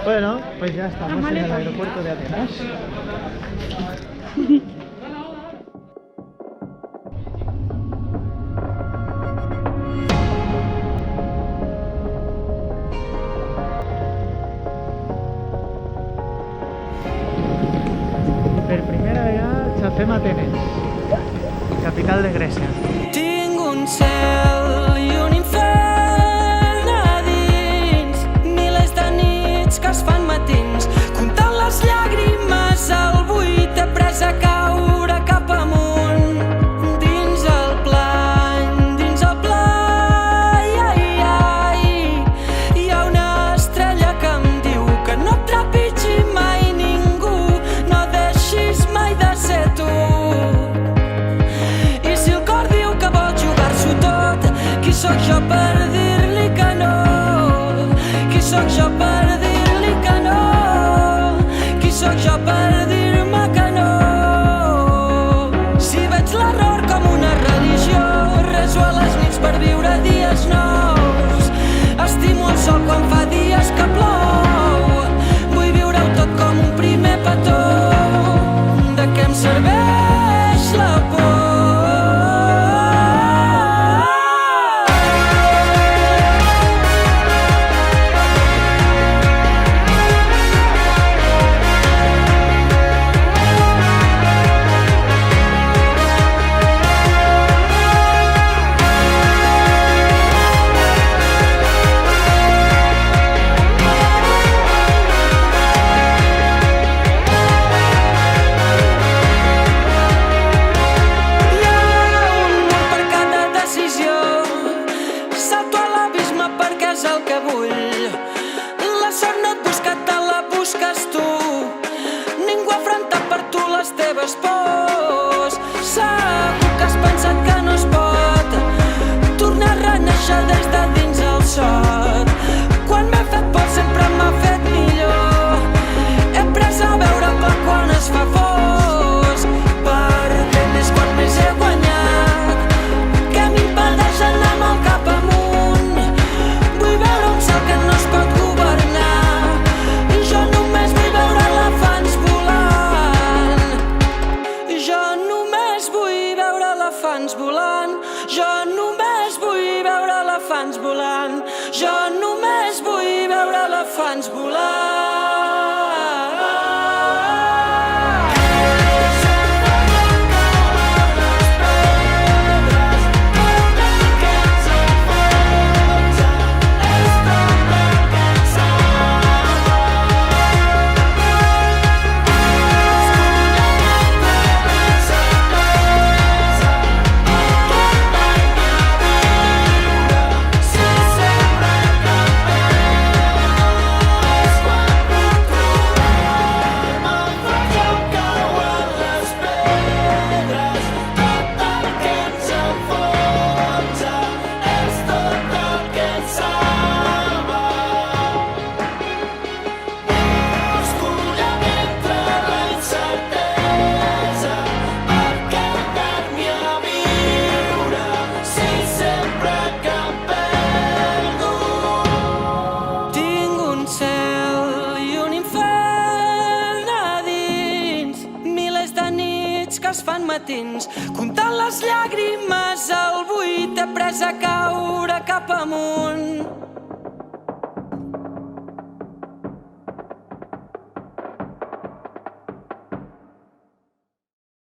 Bueno, pues ya estamos en el aeropuerto de Atenas. Per primera vegada xafem Atenes, capital de Grècia. Tinc un cel i un infern a dins, milers de nits que es fan matins, comptant les llàgrimes al buit, he pres a caure cap amunt, dins el pla, ai, ai, ai. Hi ha una estrella que em diu que no et trepitgi mai ningú, no deixis mai de ser tu. Qui sóc jo per dir-li que no? Qui sóc jo per dir-li que no? Qui sóc jo per dir-me que no? Si veig l'error com una religió, reso a les nits per viure dies nous. Estimo el sol quan fa dies que plou. Vull viure-ho tot com un primer petó. De què em serveix la por? Jo només vull veure elefants volant. Que es fan matins, comptant les llàgrimes al buit, he pres a caure cap amunt.